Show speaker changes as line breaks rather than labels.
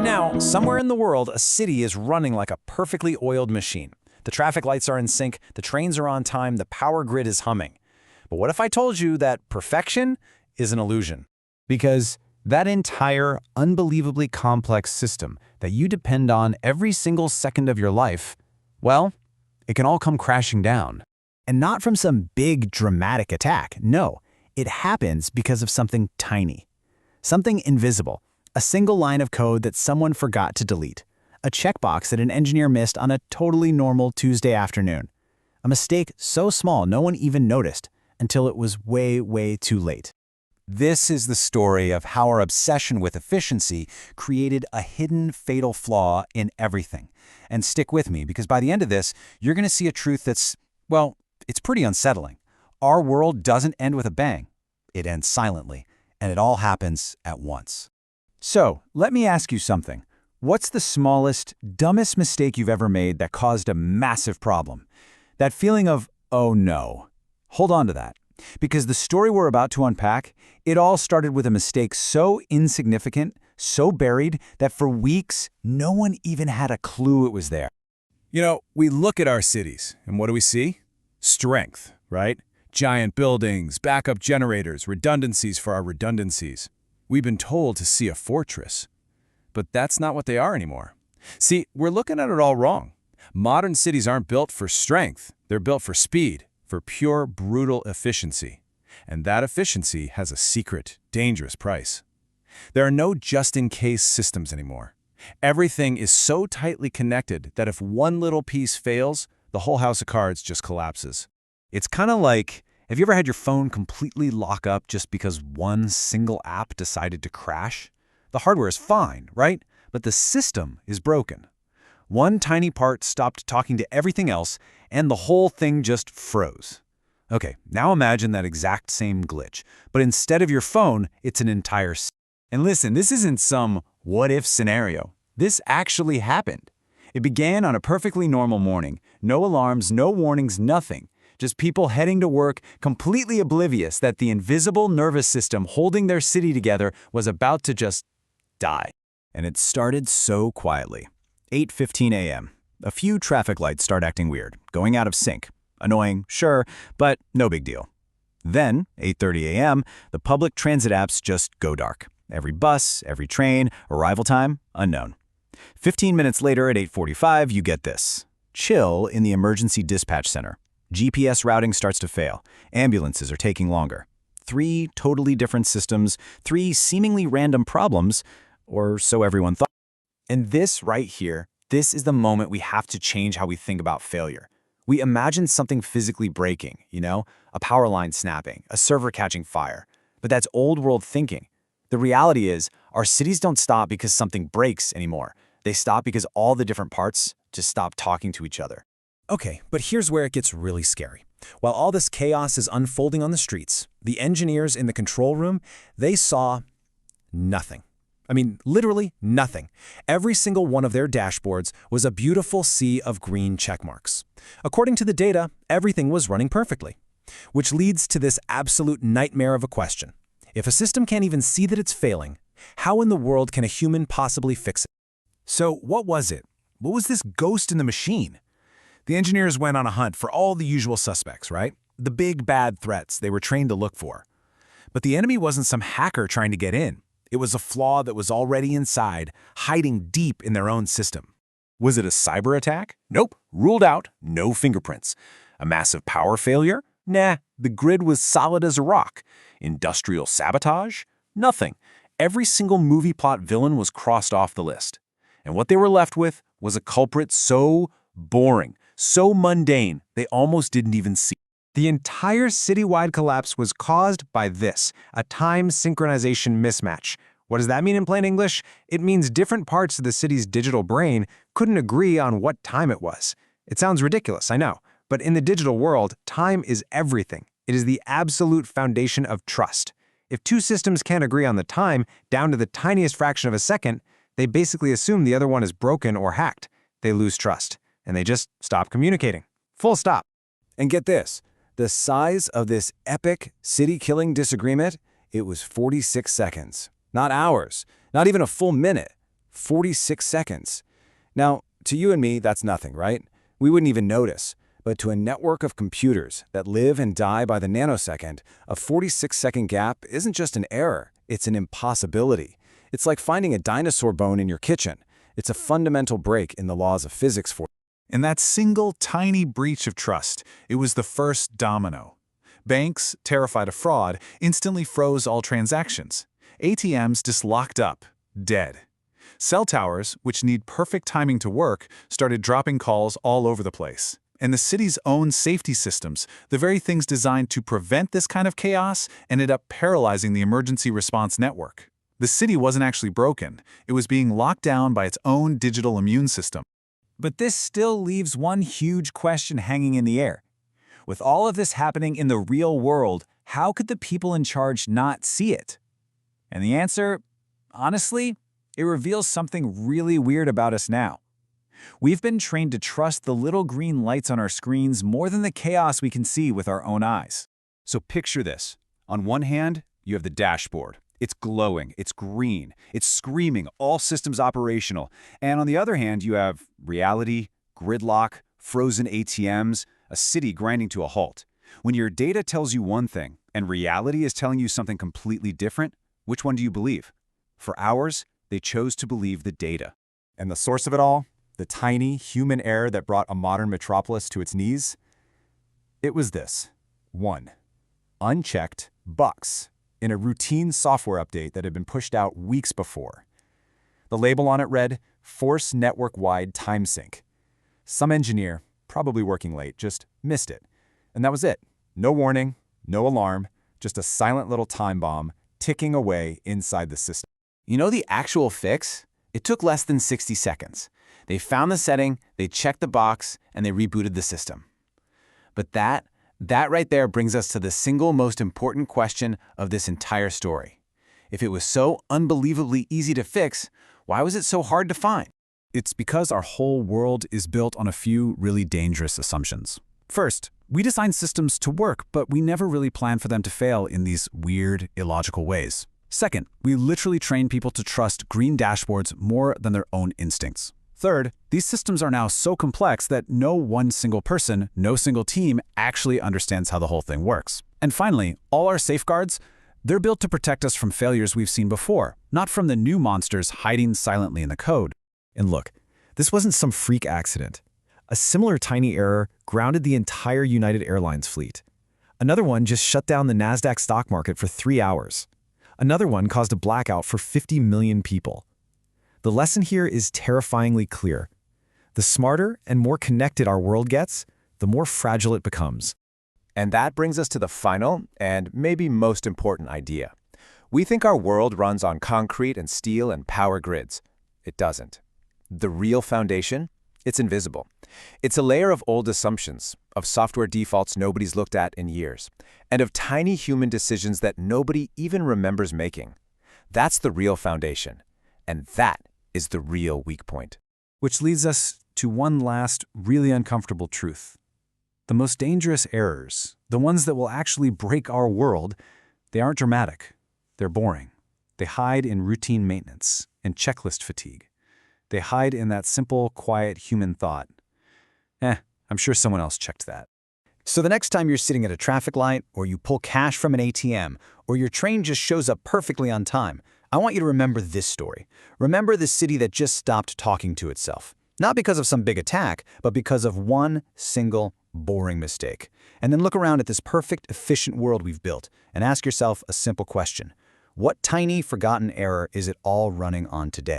now, somewhere in the world, a city is running like a perfectly oiled machine. The traffic lights are in sync, the trains are on time, the power grid is humming. But what if I told you that perfection is an illusion?
Because that entire, unbelievably complex system that you depend on every single second of your life, well, it can all come crashing down.
And not from some big, dramatic attack. No, it happens because of something tiny. Something invisible. A single line of code that someone forgot to delete. A checkbox that an engineer missed on a totally normal Tuesday afternoon. A mistake so small no one even noticed until it was way, way too late.
This is the story of how our obsession with efficiency created a hidden fatal flaw in everything. And stick with me, because by the end of this, you're going to see a truth that's, well, it's pretty unsettling. Our world doesn't end with a bang. It ends silently, and it all happens at once. So, let me ask you something. What's the smallest, dumbest mistake you've ever made that caused a massive problem? That feeling of, oh no. Hold on to that. Because the story we're about to unpack, it all started with a mistake so insignificant, so buried, that for weeks, no one even had a clue it was there.
You know, we look at our cities, and what do we see? Strength, right? Giant buildings, backup generators, redundancies for our redundancies. We've been told to see a fortress. But that's not what they are anymore. See, we're looking at it all wrong. Modern cities aren't built for strength. They're built for speed, for pure, brutal efficiency. And that efficiency has a secret, dangerous price. There are no just-in-case systems anymore. Everything is so tightly connected that if one little piece fails, the whole house of cards just collapses.
It's kind of like, have you ever had your phone completely lock up just because one single app decided to crash? The hardware is fine, right? But the system is broken. One tiny part stopped talking to everything else, and the whole thing just froze. Okay, now imagine that exact same glitch, but instead of your phone, it's an entire system. And listen, this isn't some what-if scenario. This actually happened. It began on a perfectly normal morning. No alarms, no warnings, nothing. Just people heading to work, completely oblivious that the invisible nervous system holding their city together was about to just die. And it started so quietly. 8:15 a.m. A few traffic lights start acting weird, going out of sync. Annoying, sure, but no big deal. Then, 8:30 a.m., the public transit apps just go dark. Every bus, every train, arrival time, unknown. 15 minutes later at 8:45, you get this. Chill in the emergency dispatch center. GPS routing starts to fail. Ambulances are taking longer. 3 totally different systems, 3 seemingly random problems, or so everyone thought. And this right here, this is the moment we have to change how we think about failure. We imagine something physically breaking, a power line snapping, a server catching fire. But that's old world thinking. The reality is, our cities don't stop because something breaks anymore. They stop because all the different parts just stop talking to each other. Okay, but here's where it gets really scary. While all this chaos is unfolding on the streets, the engineers in the control room, they saw nothing. I mean, literally nothing. Every single one of their dashboards was a beautiful sea of green checkmarks. According to the data, everything was running perfectly. Which leads to this absolute nightmare of a question. If a system can't even see that it's failing, how in the world can a human possibly fix it? So what was it? What was this ghost in the machine? The engineers went on a hunt for all the usual suspects, right? The big bad threats they were trained to look for. But the enemy wasn't some hacker trying to get in. It was a flaw that was already inside, hiding deep in their own system. Was it a cyber attack? Nope. Ruled out. No fingerprints. A massive power failure? Nah. The grid was solid as a rock. Industrial sabotage? Nothing. Every single movie plot villain was crossed off the list. And what they were left with was a culprit so boring, so mundane, they almost didn't even see. The entire citywide collapse was caused by this, a time synchronization mismatch. What does that mean in plain English? It means different parts of the city's digital brain couldn't agree on what time it was. It sounds ridiculous, I know, but in the digital world, time is everything. It is the absolute foundation of trust. If 2 systems can't agree on the time, down to the tiniest fraction of a second, they basically assume the other one is broken or hacked. They lose trust, and they just stop communicating. Full stop. And get this. The size of this epic city-killing disagreement, it was 46 seconds. Not hours, not even a full minute.
46 seconds. Now, to you and me, that's nothing, right? We wouldn't even notice. But to a network of computers that live and die by the nanosecond, a 46-second gap isn't just an error, it's an impossibility. It's like finding a dinosaur bone in your kitchen. It's a fundamental break in the laws of physics for
In that single tiny breach of trust, it was the first domino. Banks, terrified of fraud, instantly froze all transactions. ATMs just locked up, dead. Cell towers, which need perfect timing to work, started dropping calls all over the place. And the city's own safety systems, the very things designed to prevent this kind of chaos, ended up paralyzing the emergency response network. The city wasn't actually broken. It was being locked down by its own digital immune system.
But this still leaves one huge question hanging in the air. With all of this happening in the real world, how could the people in charge not see it? And the answer, honestly, it reveals something really weird about us now. We've been trained to trust the little green lights on our screens more than the chaos we can see with our own eyes.
So picture this. On one hand, you have the dashboard. It's glowing, it's green, it's screaming, all systems operational. And on the other hand, you have reality, gridlock, frozen ATMs, a city grinding to a halt. When your data tells you one thing and reality is telling you something completely different, which one do you believe? For hours, they chose to believe the data. And the source of it all? The tiny human error that brought a modern metropolis to its knees? It was this. 1. Unchecked bugs in a routine software update that had been pushed out weeks before. The label on it read, Force Network-Wide Time Sync. Some engineer, probably working late, just missed it. And that was it. No warning, no alarm, just a silent little time bomb ticking away inside the system. You know the actual fix? It took less than 60 seconds. They found the setting, they checked the box, and they rebooted the system. But that right there brings us to the single most important question of this entire story. If it was so unbelievably easy to fix, why was it so hard to find?
It's because our whole world is built on a few really dangerous assumptions. First, we design systems to work, but we never really plan for them to fail in these weird, illogical ways. Second, we literally train people to trust green dashboards more than their own instincts. Third, these systems are now so complex that no one single person, no single team actually understands how the whole thing works. And finally, all our safeguards, they're built to protect us from failures we've seen before, not from the new monsters hiding silently in the code.
And look, this wasn't some freak accident. A similar tiny error grounded the entire United Airlines fleet. Another one just shut down the NASDAQ stock market for 3 hours. Another one caused a blackout for 50 million people. The lesson here is terrifyingly clear. The smarter and more connected our world gets, the more fragile it becomes.
And that brings us to the final and maybe most important idea. We think our world runs on concrete and steel and power grids. It doesn't. The real foundation? It's invisible. It's a layer of old assumptions, of software defaults nobody's looked at in years, and of tiny human decisions that nobody even remembers making. That's the real foundation. And that is the real weak point.
Which leads us to one last, really uncomfortable truth. The most dangerous errors, the ones that will actually break our world, they aren't dramatic. They're boring. They hide in routine maintenance and checklist fatigue. They hide in that simple, quiet human thought. I'm sure someone else checked that.
So the next time you're sitting at a traffic light, or you pull cash from an ATM, or your train just shows up perfectly on time, I want you to remember this story. Remember the city that just stopped talking to itself. Not because of some big attack, but because of one single, boring mistake. And then look around at this perfect, efficient world we've built and ask yourself a simple question. What tiny, forgotten error is it all running on today?